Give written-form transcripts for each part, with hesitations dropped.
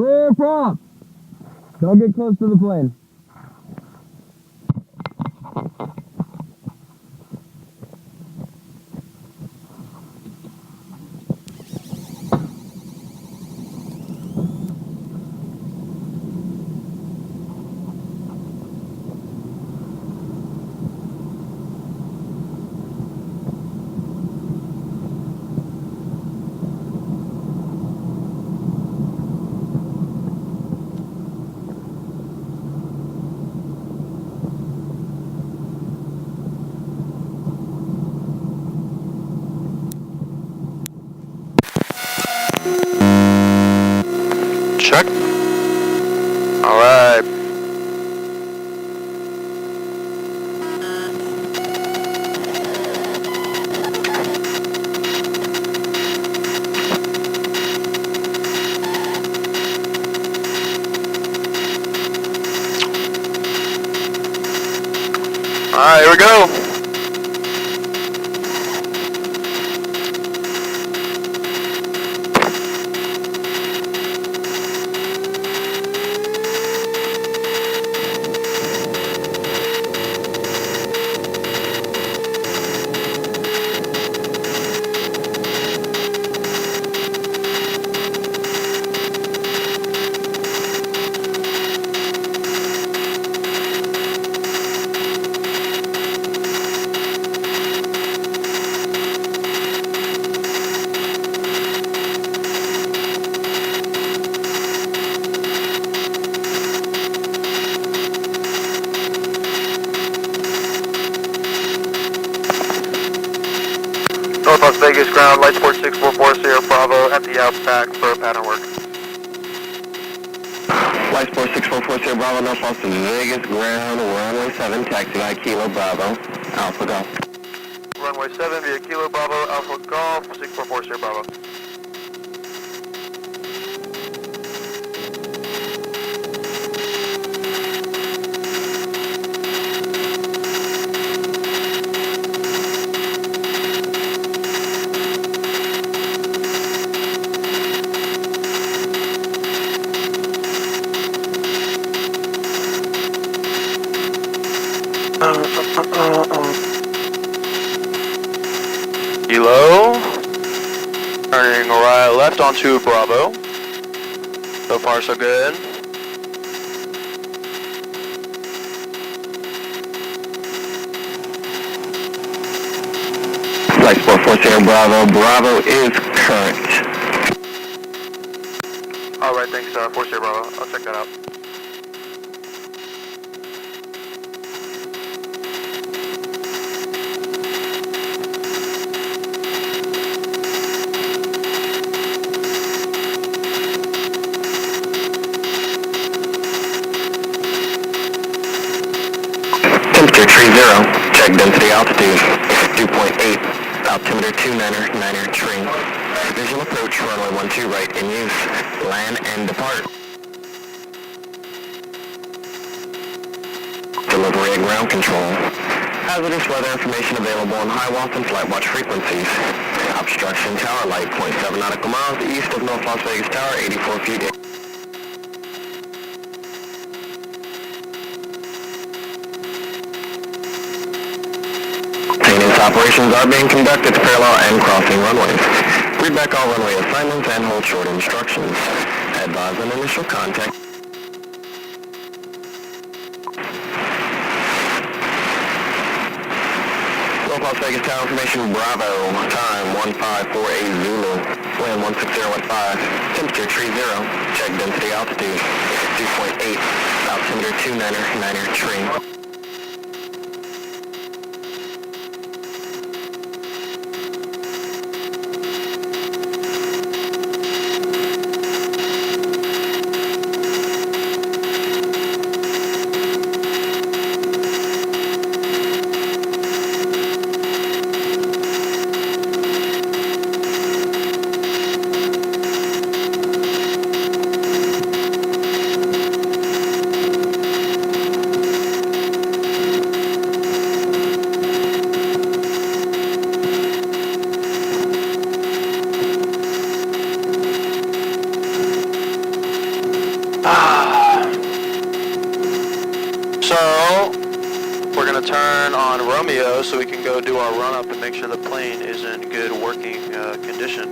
Clear prop. Don't get close to the plane. Check. Alright. Alright, here we go. North Las Vegas ground, light sport 644 Sierra Bravo at the outback for pattern work. Light sport 644 Sierra Bravo, North Las Vegas ground, runway 7, taxi by Kilo Bravo, Alpha Golf. Runway 7 via Kilo Bravo, Alpha Golf, 644 Sierra Bravo. Kilo, turning right left onto Bravo. So far so good. Light sport 4 Sierra Bravo, Bravo is current. Alright, thanks 4 Sierra Bravo, I'll check that out. Temperature 30, check density altitude, 2.8, altimeter 29er tree. Visual approach, runway 12 right in use, land and depart. Delivery and ground control. Hazardous weather information available on high WAP and flight watch frequencies. Obstruction tower light, 0.7 nautical miles east of North Las Vegas Tower, 84 feet. Maintenance operations are being conducted to parallel and crossing runways. Read back all runway assignments and hold short instructions. Advise on initial contact. North Las Vegas Tower information, Bravo, time 1548 Zulu, wind 16015, temperature 30, check density altitude, 2.8, altimeter 29er tree. So, we're gonna turn on Romeo so we can go do our run up and make sure the plane is in good working condition.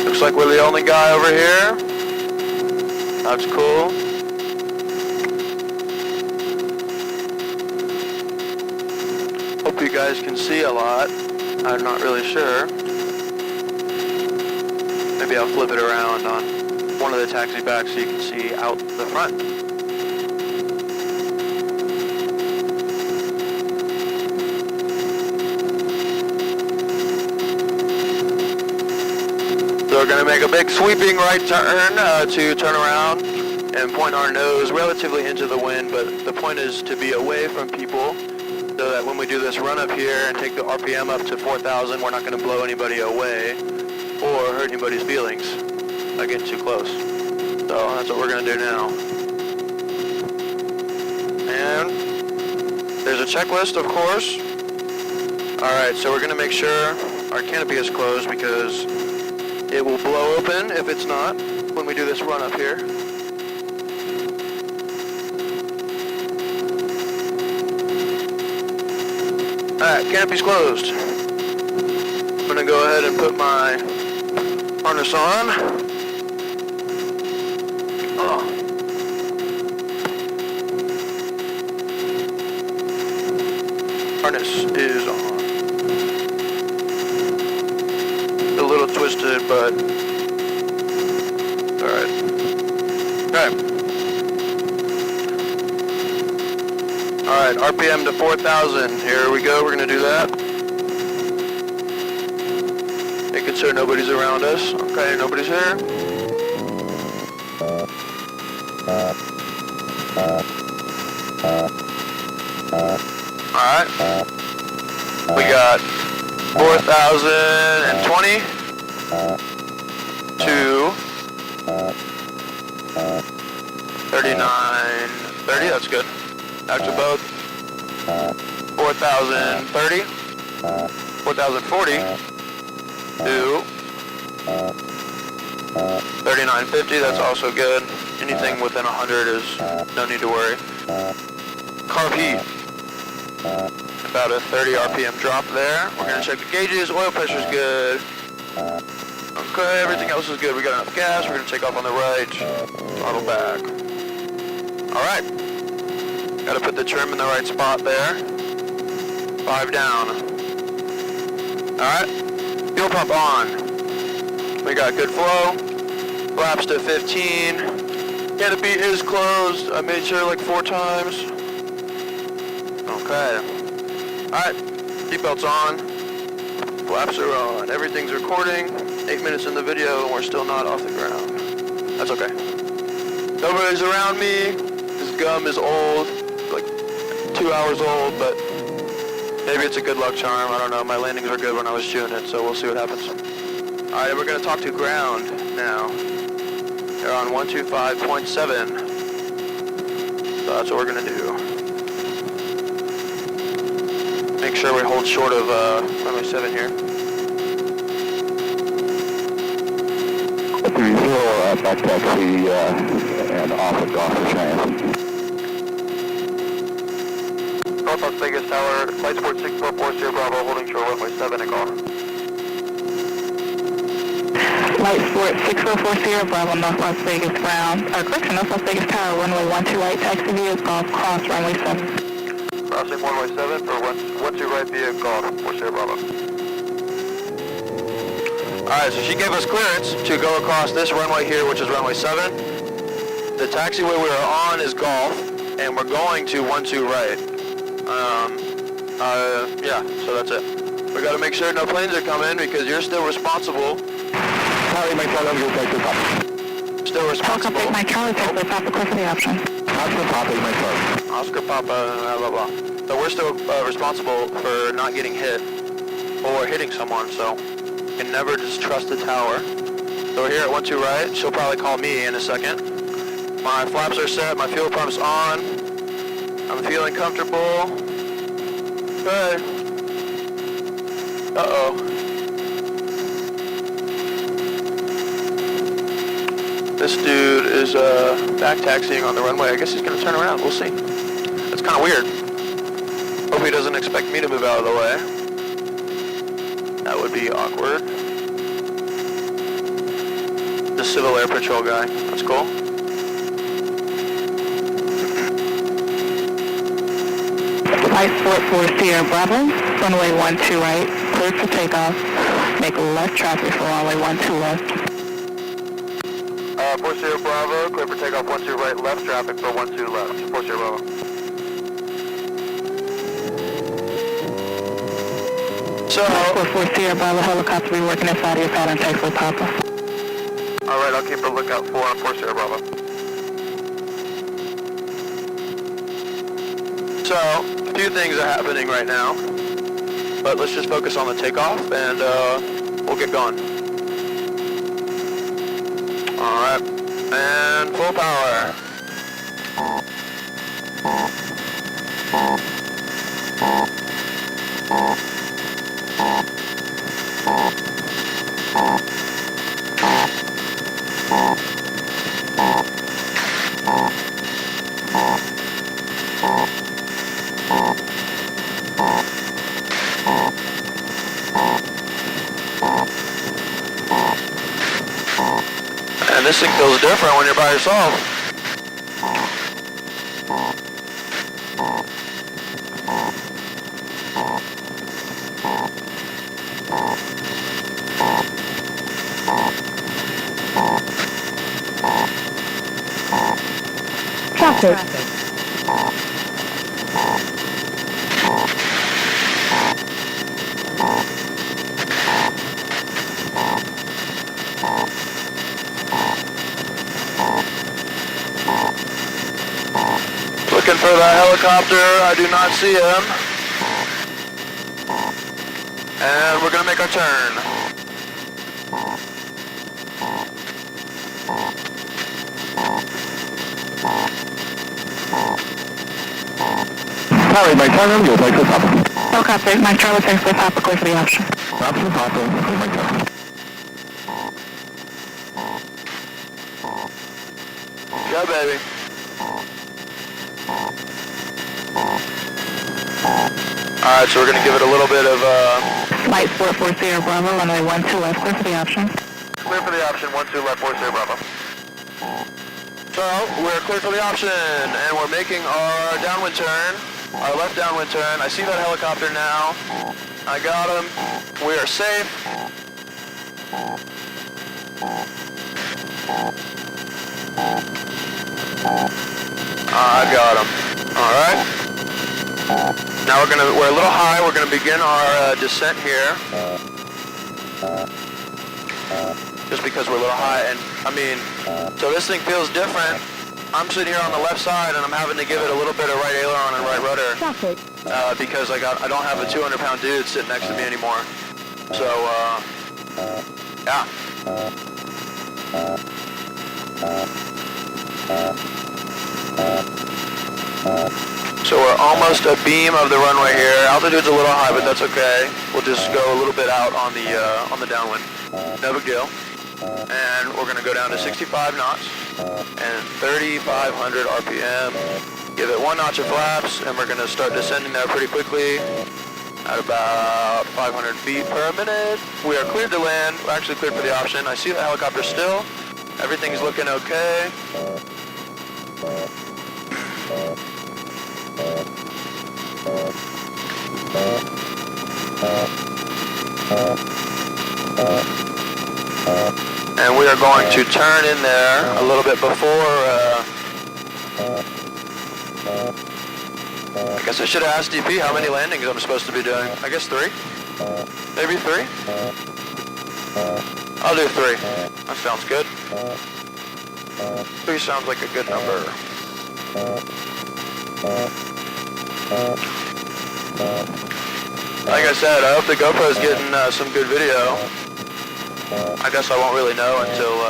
Looks like we're the only guy over here. That's cool. Hope you guys can see a lot. I'm not really sure. Maybe I'll flip it around on one of the taxi backs so you can see out the front. So we're going to make a big sweeping right turn to turn around and point our nose relatively into the wind, but the point is to be away from people so that when we do this run up here and take the RPM up to 4,000, we're not going to blow anybody away or hurt anybody's feelings by getting too close. So that's what we're going to do now. And there's a checklist, of course. Alright, so we're going to make sure our canopy is closed because it will blow open if it's not when we do this run up here. Alright, canopy's closed. I'm gonna go ahead and put my harness on. Oh. Harness is on. A little twisted, but alright. Okay. Alright, RPM to 4,000. Here we go, we're gonna do that. Making sure nobody's around us. Okay, nobody's here. Alright. We got 4,020 to 3930, that's good. Actually both 4,030, 4,040 to 3950, that's also good. Anything within 100 is no need to worry. Carb heat, about a 30 RPM drop there. We're going to check the gauges, oil pressure's good. Okay, everything else is good. We got enough gas, we're going to take off on the right, throttle back. Alright. Gotta put the trim in the right spot there. 5 down. Alright. Fuel pump on. We got good flow. Flaps to 15. Canopy is closed. I made sure like 4 times. Okay. Alright. Seatbelt's on. Flaps are on. Everything's recording. 8 minutes in the video and we're still not off the ground. That's okay. Nobody's around me. This gum is old. 2 hours old, but maybe it's a good luck charm. I don't know. My landings were good when I was chewing it, so we'll see what happens. Alright, we're going to talk to ground now. They're on 125.7. So that's what we're going to do. Make sure we hold short of runway 7 here. 30, back taxi and off of Golf Cheyenne. North Las Vegas Tower, flight support 6440 Bravo, holding short runway 7 and call. Flight support 6440 Bravo, North Las Vegas ground. Correction, North Las Vegas Tower, runway 12 right, taxi via Golf, cross runway 7. Crossing runway 7 for 12 right via Golf, 40 Bravo. Alright, so she gave us clearance to go across this runway here, which is runway 7. The taxiway we are on is Golf, and we're going to 12 right. Yeah, so that's it. We gotta make sure no planes are coming because you're still responsible. Charlie, my Charlie, you'll take this up. Still responsible. Oscar, take my Charlie, take the top of course of the option. Oscar Papa, my Charlie. Oscar Papa, blah, blah, blah. So we're still responsible for not getting hit or hitting someone, so you can never just trust the tower. So we're here at 12 right. She'll probably call me in a second. My flaps are set, my fuel pump's on. I'm feeling comfortable. Okay. Uh-oh. This dude is back taxiing on the runway. I guess he's gonna turn around. We'll see. That's kind of weird. Hope he doesn't expect me to move out of the way. That would be awkward. The Civil Air Patrol guy. That's cool. Flight 44 Sierra Bravo, runway 12 right, cleared for takeoff. Make left traffic for runway 12 left. 40 Bravo, clear for takeoff 12 right, left traffic for 12 left. 40 Bravo. So, 44 Sierra Bravo helicopter be working inside of your pattern taxi Papa. Alright, I'll keep a lookout for on 40 Bravo. So, a few things are happening right now, but let's just focus on the takeoff and we'll get going. Alright, and full power. And this thing feels different when you're by yourself. Traffic. Looking for the helicopter, I do not see him. And we're gonna make our turn. Harry, my turn, you'll take this up. Helicopter, my Charlie takes the Papa, clear for the option. Option Papa, clear my turn. Yeah, baby. Alright, so we're gonna give it a little bit of Flight 44 Sierra Bravo, runway 12 left, clear for the option. clear for the option, 12 left, 40 Bravo. So, we're clear for the option, and we're making our downwind turn, our left downwind turn. I see that helicopter now. I got him. We are safe. I got him. Alright. Now we're a little high, we're gonna begin our descent here. Just because we're a little high, and I mean, so this thing feels different. I'm sitting here on the left side and I'm having to give it a little bit of right aileron and right rudder. Because I don't have a 200-pound dude sitting next to me anymore. So, yeah. So we're almost a beam of the runway here. Altitude's a little high, but that's okay. We'll just go a little bit out on the downwind. No big deal. And we're gonna go down to 65 knots and 3,500 RPM. Give it one notch of flaps, and we're gonna start descending there pretty quickly at about 500 feet per minute. We are cleared to land. We're actually cleared for the option. I see the helicopter still. Everything's looking okay. And we are going to turn in there a little bit before, I guess I should have asked DP how many landings I'm supposed to be doing. I guess 3? Maybe 3? I'll do 3. That sounds good. 3 sounds like a good number. Like I said, I hope the GoPro's getting some good video. I guess I won't really know until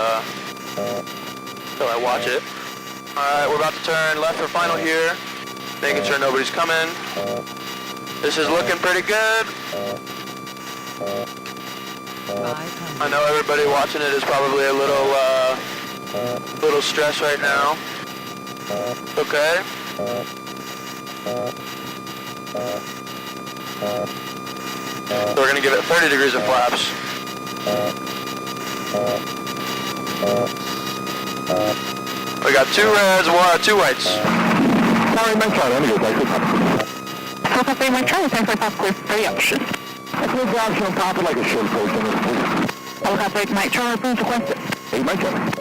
I watch it. Alright, we're about to turn left for final here. Making sure nobody's coming. This is looking pretty good. I know everybody watching it is probably a little stressed right now. Okay. So we're gonna give it 30 degrees of flaps. We got 2 reds, 2 whites. Sorry, my child, let me go back to top. So copy, my Charlie, thanks for top clear for the option. I put the option on top of like a short person. So copy, my Charlie, approves requested. Hey, my child.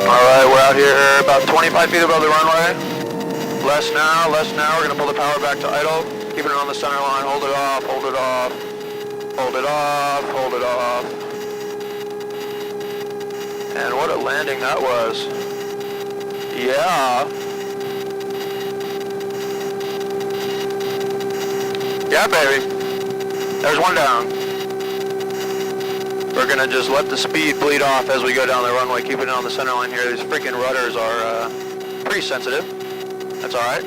Alright, we're out here about 25 feet above the runway. Less now, we're gonna pull the power back to idle. Keeping it on the center line, hold it off, hold it off. Hold it off, hold it off. And what a landing that was. Yeah. Yeah, baby. There's one down. We're gonna just let the speed bleed off as we go down the runway, keeping it on the center line here. These freaking rudders are pretty sensitive. That's alright.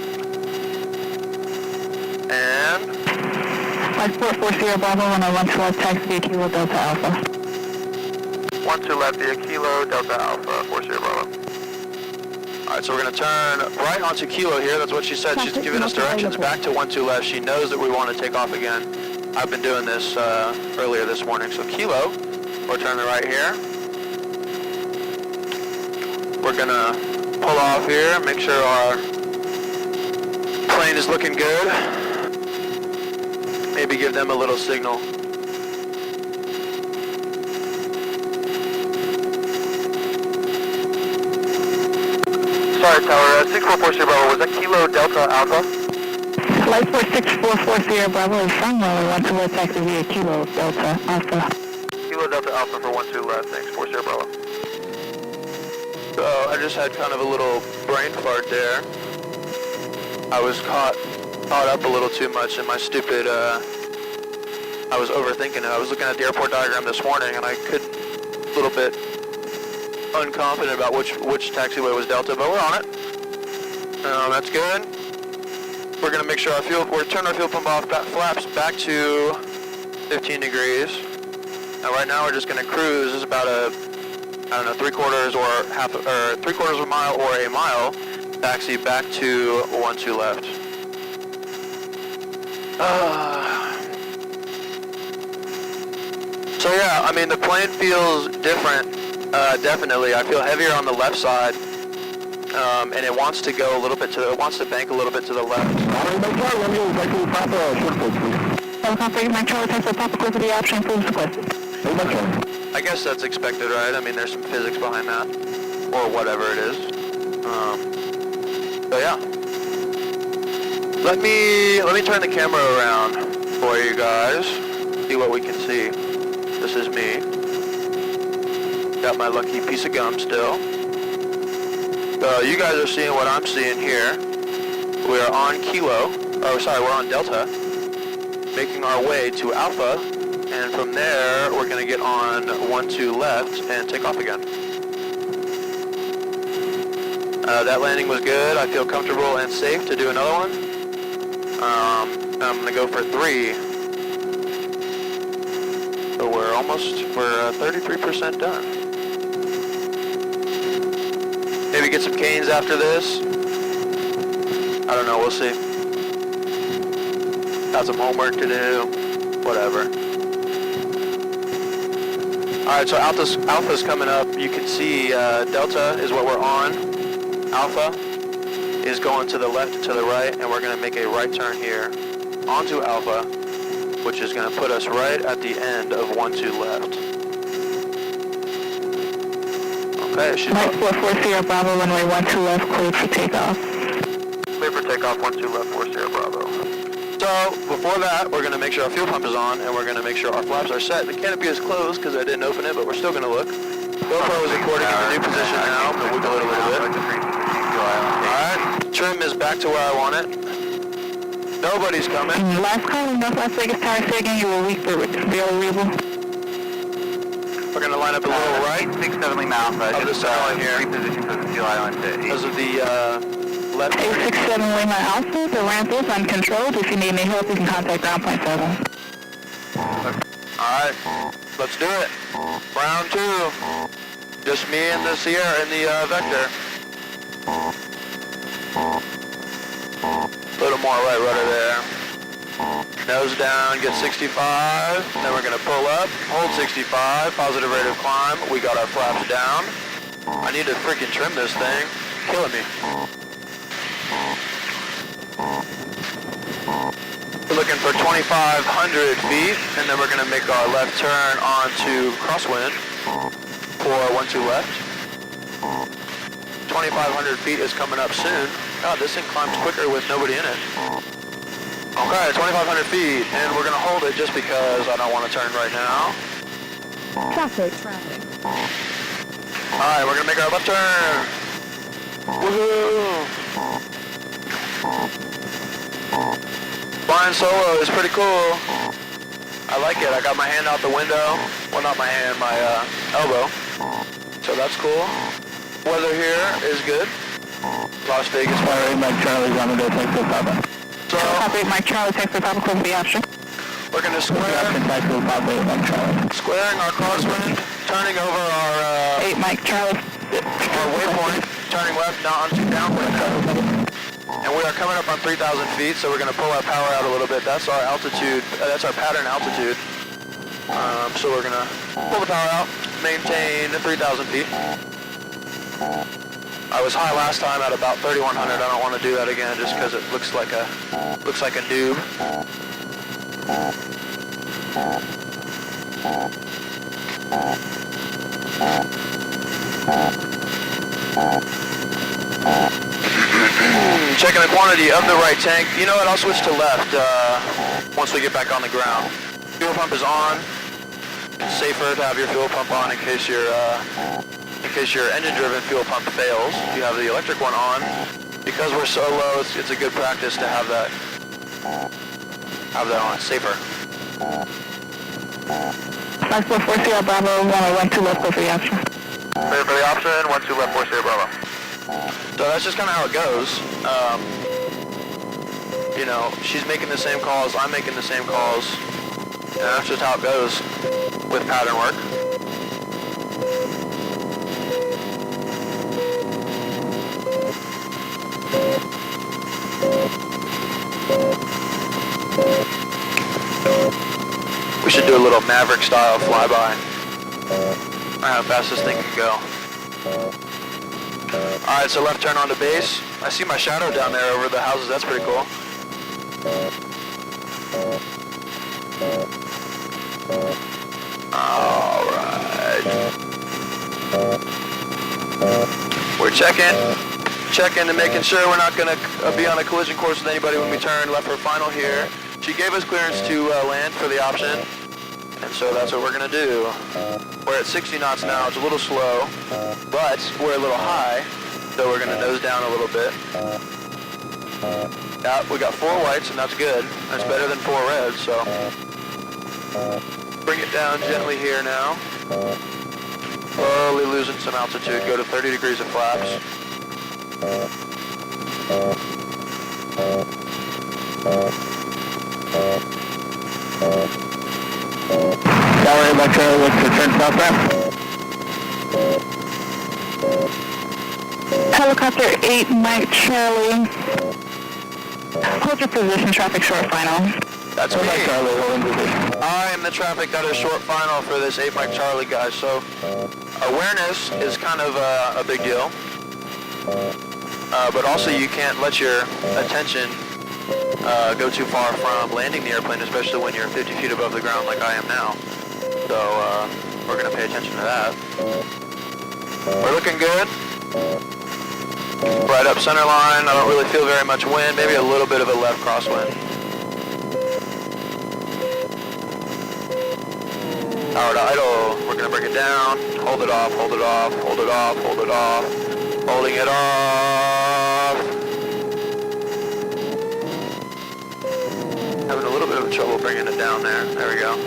And... Flight 440 Bravo, 101 left, taxi via Kilo Delta Alpha. 12 left via Kilo Delta Alpha, 40 Bravo. Alright, so we're gonna turn right onto Kilo here. That's what she said. She's giving us directions back to 12 left. She knows that we want to take off again. I've been doing this earlier this morning. So Kilo, we're turning right here. We're gonna pull off here, make sure our plane is looking good. Maybe give them a little signal. Sorry, Tower, 6440 Bravo, was that Kilo Delta Alpha? Flight 46440 Bravo is from runway 12 left, taxi via Kilo Delta Alpha. Kilo Delta Alpha for 12 left, thanks, 40 Bravo. So, I just had kind of a little brain fart there. I was caught up a little too much in my stupid, I was overthinking it. I was looking at the airport diagram this morning and I could, a little bit unconfident about which taxiway was Delta, but we're on it. That's good. We're gonna make sure we're turning our fuel pump off flaps back to 15 degrees. Now right now we're just gonna cruise. This is about a, I don't know, 3/4 or 3/4 of a mile or a mile. Taxi back to 12 left. So yeah, I mean the plane feels different, definitely. I feel heavier on the left side, and it wants to go a little bit it wants to bank a little bit to the left. My Charlie, thanks for Papa Cliff for the option, approves requested. I guess that's expected, right? I mean there's some physics behind that, or whatever it is. So yeah. Let me turn the camera around for you guys, see what we can see. This is me. Got my lucky piece of gum still. So you guys are seeing what I'm seeing here. We are on we're on Delta, making our way to Alpha, and from there we're gonna get on 12 left and take off again. That landing was good. I feel comfortable and safe to do another one. I'm gonna go for 3. So we're 33% done. Maybe get some canes after this. I don't know, we'll see. Got some homework to do, whatever. Alright, so Alpha's coming up. You can see Delta is what we're on. Alpha is going to the left and to the right, and we're going to make a right turn here onto Alpha, which is going to put us right at the end of 12 left. Okay, she's Flight 440 Bravo, runway 12 left, cleared for takeoff. Cleared for takeoff, 12 left, 40 Bravo. So, before that, we're going to make sure our fuel pump is on, and we're going to make sure our flaps are set. The canopy is closed because I didn't open it, but we're still going to look. GoPro is recording in the new position now. I'm going to wiggle it a little bit. Alright, trim is back to where I want it. Nobody's coming. Last calling, North Las Vegas Tower, say again, you were weak for barely readable. We're going to line up a little right. 67 Lima Alpha. Of the center here. Reposition for the Seal Island to Because of the left. 867 Lima Alpha, the ramp is uncontrolled. If you need any help, you can contact ground point 7. Alright, let's do it. Round 2. Just me and the Sierra and the Vector. A little more right rudder there. Nose down, get 65. Then we're going to pull up, hold 65, positive rate of climb. We got our flaps down. I need to freaking trim this thing. Killing me. We're looking for 2,500 feet, and then we're going to make our left turn onto crosswind for 12 left. 2,500 feet is coming up soon. God, this thing climbs quicker with nobody in it. Okay, 2,500 feet, and we're going to hold it just because I don't want to turn right now. Traffic. Alright, we're going to make our left turn. Woohoo! Flying solo is pretty cool. I like it. I got my hand out the window. Well, not my hand, my elbow. So that's cool. Weather here is good. Las Vegas. Sorry, Mike Charlie's on the go, take the Papa. So, Copy, Mike Charlie, take the Papa, close the option. we're going to square, squaring our crosswind, turning over our 8 Mike Charlie. our waypoint, turning left now onto downwind. And we are coming up on 3,000 feet, so we're going to pull our power out a little bit. That's our altitude, that's our pattern altitude. So we're going to pull the power out, maintain 3,000 feet. I was high last time at about 3,100. I don't want to do that again just because it looks like a noob. Checking the quantity of the right tank. You know what? I'll switch to left once we get back on the ground. Fuel pump is on. It's safer to have your fuel pump on in case your engine-driven fuel pump fails. You have the electric one on. Because we're so low, it's a good practice to have that on. It's safer. 544 Sierra Bravo, 112 left for the option. Clear for the option, 12 left 4 Sierra Bravo. So that's just kind of how it goes. You know, she's making the same calls, I'm making the same calls. And that's just how it goes with pattern work. We should do a little Maverick style flyby. How fast this thing can go. Alright, so left turn onto base. I see my shadow down there over the houses, that's pretty cool. Alright. We're checking and making sure we're not going to be on a collision course with anybody when we turn left for final here. She gave us clearance to land for the option, and so that's what we're going to do. We're at 60 knots now, it's a little slow, but we're a little high, so we're going to nose down a little bit. Yeah, we got 4 whites, and that's good. That's better than 4 reds, so bring it down gently here now. Slowly losing some altitude, go to 30 degrees of flaps. Tower Electro, what's the turn south ramp? Helicopter 8 Mike Charlie. Hold your position, traffic short final. That's me. I am the traffic that is short final for this 8 Mike Charlie, guys. So awareness is kind of a big deal. But also you can't let your attention go too far from landing the airplane, especially when you're 50 feet above the ground like I am now. So we're going to pay attention to that. We're looking good. Right up center line. I don't really feel very much wind, maybe a little bit of a left crosswind. Power to idle. We're gonna bring it down. Hold it off, hold it off, hold it off, hold it off. Holding it off. Having a little bit of trouble bringing it down there. There we go.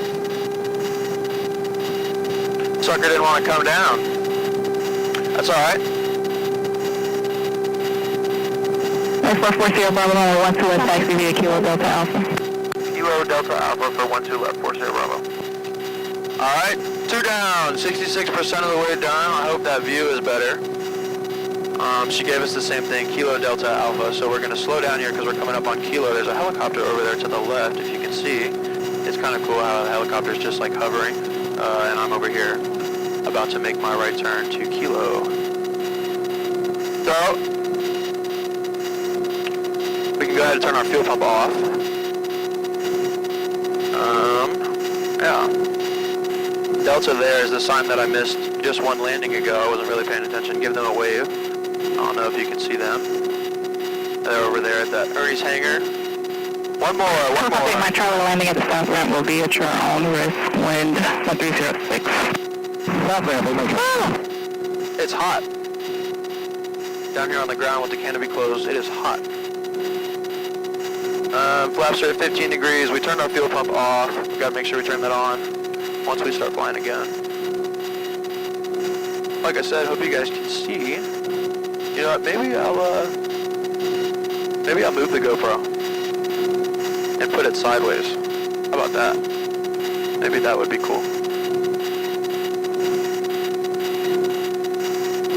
Sucker didn't want to come down. That's alright. 440 Bravo, 12 left, taxi via Kilo Delta Alpha. Kilo Delta Alpha for 12 left, 40 Bravo. Alright, 2 down, 66% of the way down. I hope that view is better. She gave us the same thing, Kilo Delta Alpha, so we're going to slow down here because we're coming up on Kilo. There's a helicopter over there to the left, if you can see. It's kind of cool how the helicopter's just like hovering, and I'm over here about to make my right turn to Kilo. So, we can go ahead and turn our fuel pump off. Yeah. Delta there is the sign that I missed just one landing ago. I wasn't really paying attention. Give them a wave. I don't know if you can see them. They're over there at that Ernie's hangar. One more. My Charlie landing at the south ramp will be at your own risk. Wind 1306. South ramp, It's hot. Down here on the ground with the canopy closed, it is hot. Flaps are at 15 degrees. We turned our fuel pump off. We gotta make sure we turn that on once we start flying again. Like I said, hope you guys can see. You know what, maybe I'll move the GoPro and put it sideways. How about that? Maybe that would be cool.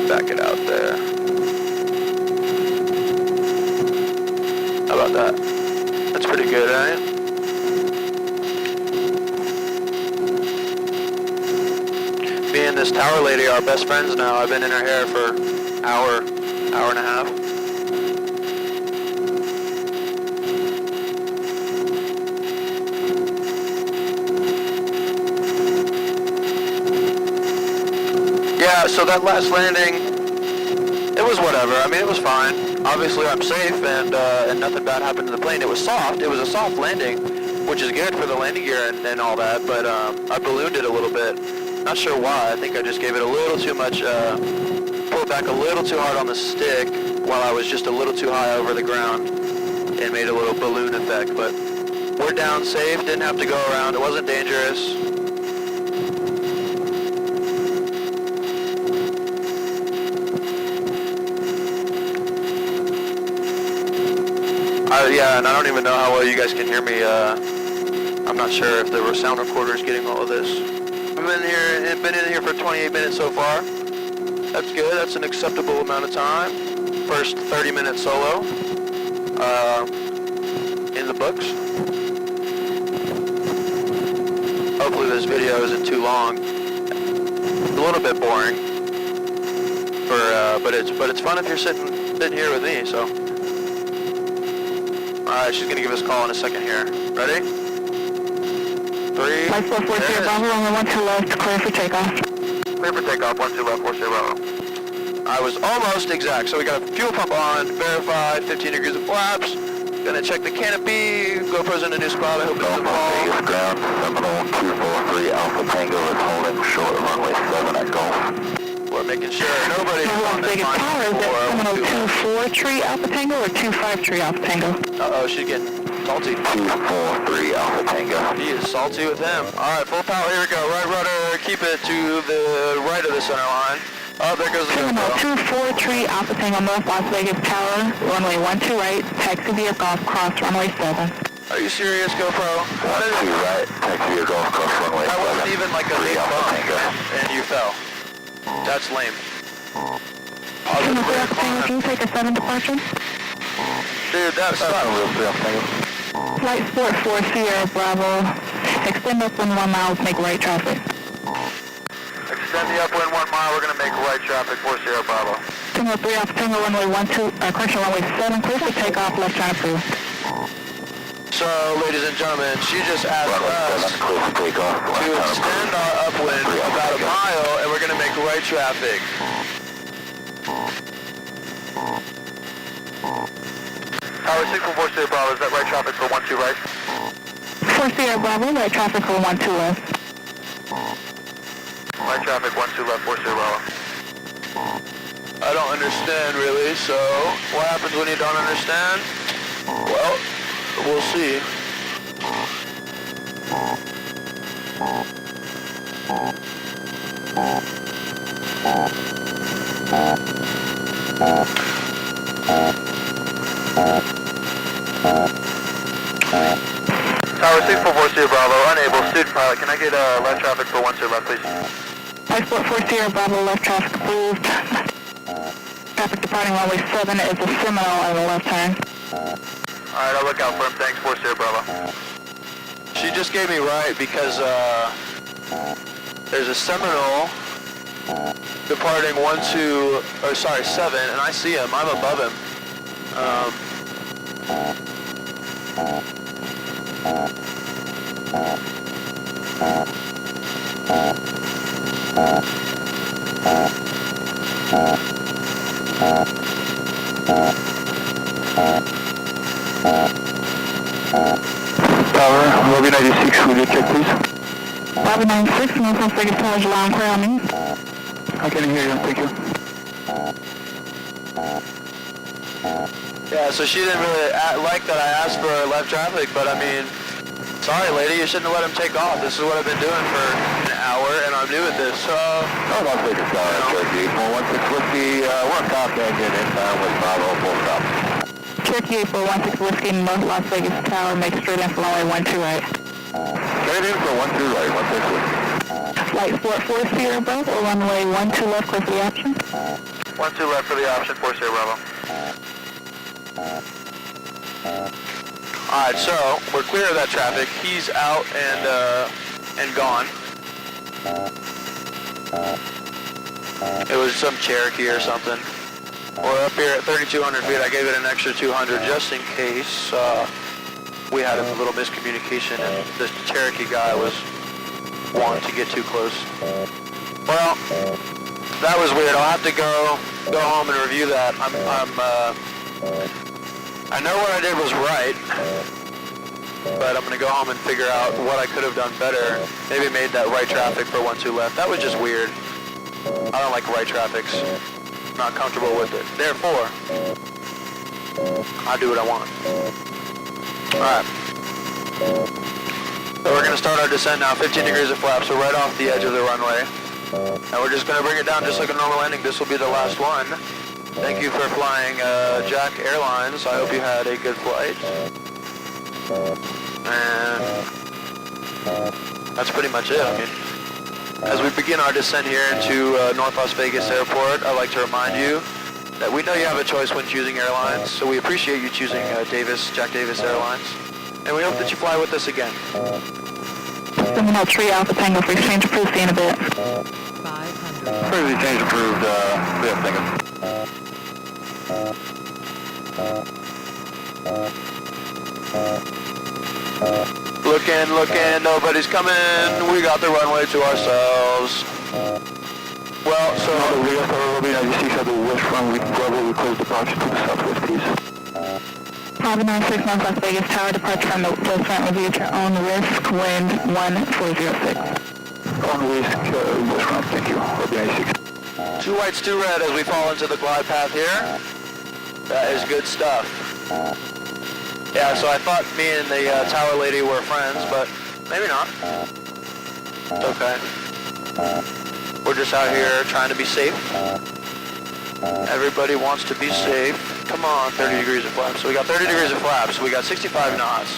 Back it out there. How about that? That's pretty good, right? Me and this tower lady are best friends now. I've been in her hair for hour and a half. Yeah, so that last landing, it was whatever. I mean, it was fine. Obviously, I'm safe, and nothing bad happened to the plane. It was soft. It was a soft landing, which is good for the landing gear and all that, but I ballooned it a little bit. Not sure why. I think I just gave it a little too much, pulled back a little too hard on the stick while I was just a little too high over the ground and made a little balloon effect, but we're down safe, didn't have to go around, it wasn't dangerous. Yeah, and I don't even know how well you guys can hear me. I'm not sure if the sound recorder is getting all of this. I've been in here for 28 minutes so far. That's good, that's an acceptable amount of time. First 30-minute solo in the books. Hopefully this video isn't too long. It's a little bit boring, but it's fun if you're sitting here with me. So, all right, she's gonna give us a call in a second here. Ready? 3. Flight 440 Bravo, only 12 left, clear for takeoff. Clear for takeoff, 12 left, 40 Bravo. I was almost exact, so we got a fuel pump on, verified, 15 degrees of flaps. Gonna check the canopy, GoPro's in a new spot, I hope it doesn't fall. Ground, Seminole 243 Alpha Tango is holding short of runway 7 at Gulf. We're making sure nobody's on this line Tower, is it Seminole 24 Alpha Tango or 25 Alpha Tango? Uh-oh, she's getting salty. 243 Alpha Tango. He is salty with him. Alright, full power, here we go. Right rudder, keep it to the right of the center line. Oh, there goes the Seminole GoPro. 243 Alpha Tango North Las Vegas Tower, runway 12 right, taxi via Golf, cross runway 7. Are you serious, GoPro? 12 right, taxi via Golf, cross runway 7. That wasn't even like a big bump, and you fell. That's lame. Seminole 3 Alpha Tango, can you take a 7 departure? Dude, that sucks. Flight Sport 4 Sierra Bravo, extend upwind 1 mile, make right traffic. Extend the upwind 1 mile, we're going to make right traffic for Sierra Bravo. Seminole 3 Alpha Tango, runway 12, runway 7, clear for takeoff, left turn approved. So, ladies and gentlemen, she just asked us to extend our upwind about a mile, and we're going to make right traffic. Tower 614 Sierra Bravo, is that right traffic for 12 right? 4 Sierra Bravo, right traffic for 12 left. Light traffic 12 left 40 Bravo. I don't understand really, so what happens when you don't understand? Well, we'll see. Tower 6440 Bravo, unable, student pilot, can I get left traffic for 12 left, please? Passport 40 Bravo, left traffic approved. Traffic departing runway 7 is a Seminole on the left turn. Alright, I'll look out for him, thanks, 40 Bravo. She just gave me right because there's a Seminole departing 7, and I see him, I'm above him. Tower, Lobby 96, will you check please? Lobby 96, Northwest Vegas Tower, July clear on me. I can hear you, thank you. Yeah, so she didn't really like that I asked for left traffic, but I mean, sorry lady, you shouldn't have let him take off. This is what I've been doing for an hour, and I'm new at this, so... Oh, Las Vegas Tower, Cherokee, 416 Whiskey, we're on top engine, inbound with Bravo, full stop. Cherokee 416 Whiskey, North Las Vegas Tower, make straight in for runway 12 right. Straight in for 12 right, 16 Whiskey. Flight 440 Bravo, runway 12 left, clear for the option. 12 left for the option, 40 Bravo. Alright, so we're clear of that traffic. He's out and gone. It was some Cherokee or something. We're up here at 3,200 feet. I gave it an extra 200 just in case we had a little miscommunication and the Cherokee guy was wanting to get too close. Well, that was weird. I'll have to go home and review that. I know what I did was right, but I'm going to go home and figure out what I could have done better. Maybe made that right traffic for 12 left. That was just weird. I don't like right traffics. Not comfortable with it. Therefore, I do what I want. Alright. So we're going to start our descent now. 15 degrees of flap, so right off the edge of the runway. And we're just going to bring it down just like a normal landing. This will be the last one. Thank you for flying Jack Airlines. I hope you had a good flight. And that's pretty much it. I mean, as we begin our descent here into North Las Vegas Airport, I'd like to remind you that we know you have a choice when choosing airlines, so we appreciate you choosing Jack Davis Airlines. And we hope that you fly with us again. Seminole 3 Alpha Tango for exchange approved, see you in a bit. 500. Clearly change approved, yeah, thank you. Looking, nobody's coming. We got the runway to ourselves. Well, so... We got the Lobby 96 at the west front. We probably close departure to the southwest, please. Lobby 96 North Las Vegas Tower, departure from the west front, review at your own risk, wind 1406. On risk, west front, thank you. Lobby 96. 2 whites, 2 red as we fall into the glide path here. That is good stuff. Yeah, so I thought me and the tower lady were friends, but maybe not. It's okay. We're just out here trying to be safe. Everybody wants to be safe. Come on, 30 degrees of flap. So we got 30 degrees of flap, so we got 65 knots.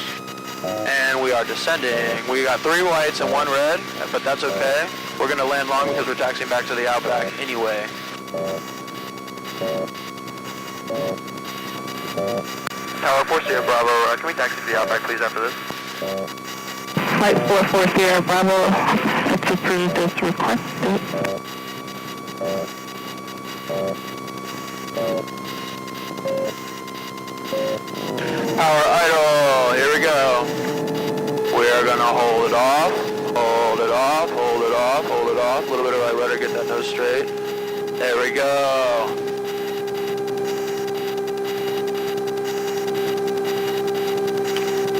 And we are descending. We got 3 whites and 1 red, but that's okay. We're going to land long because we're taxiing back to the Outback anyway. Tower 4 Sierra Bravo, can we taxi to the Outback please after this? Flight 44 Sierra Bravo, it's approved as requested. Power idle, here we go. We are gonna hold it off, hold it off, hold it off, hold it off. A little bit of right rudder, get that nose straight. There we go.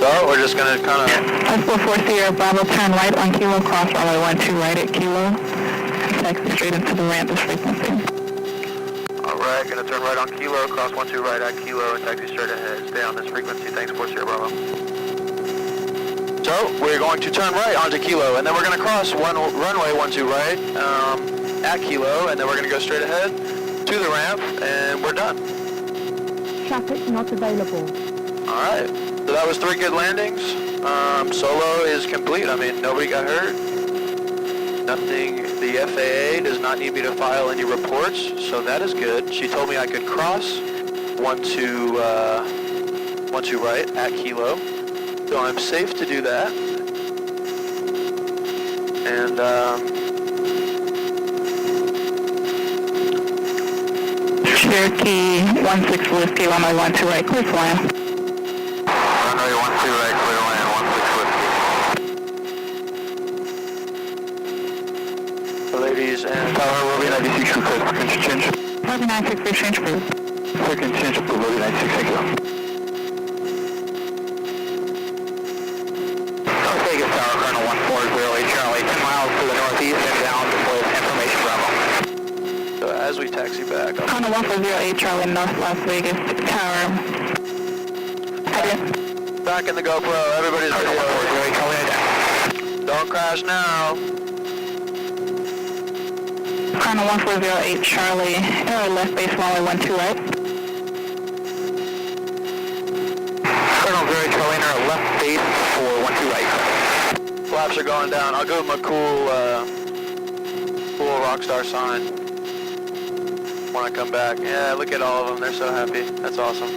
So we're just gonna kind of... Flight 44 Sierra Bravo, turn right on Kilo, cross runway 12 right at Kilo. taxi straight into the ramp this frequency. Alright, gonna turn right on Kilo, cross 12 right at Kilo, and taxi straight ahead. Stay on this frequency, thanks 40 Bravo. So, we're going to turn right onto Kilo, and then we're gonna cross runway 12 right at Kilo, and then we're gonna go straight ahead to the ramp, and we're done. Traffic not available. Alright, so that was 3 good landings. Solo is complete, I mean, nobody got hurt. Nothing, the FAA does not need me to file any reports, so that is good. She told me I could cross 12 right at Kilo, so I'm safe to do that. And Cherokee 16 Whiskey, runway 12 right, clear to land. Runway 12 right, clear to land, 16 Whiskey. ladies and Tower, Ruby 96 request, frequency change. Ruby 96, exchange approved. Frequency change approved, Ruby 96, thank you. Las Vegas Tower, Colonel 140, Charlie, 10 miles to the northeast and down with information Bravo. so as we taxi back, Colonel 1408, Charlie, North Las Vegas Tower. back in the GoPro, everybody's Colonel video. 140, Charlie, down. Don't crash now. Colonel 1408, Charlie, left base, runway 12 right. Colonel 0, Charlie, left base for 12 right. Flaps are going down. I'll give them a cool rockstar sign when I come back. Yeah, look at all of them. They're so happy. That's awesome.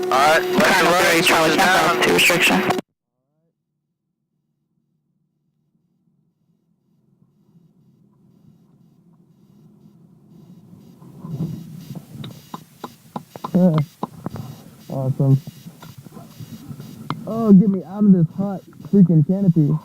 Alright, left to right, Charlie, switches down. to restriction. Awesome. Oh, get me out of this hot freaking canopy.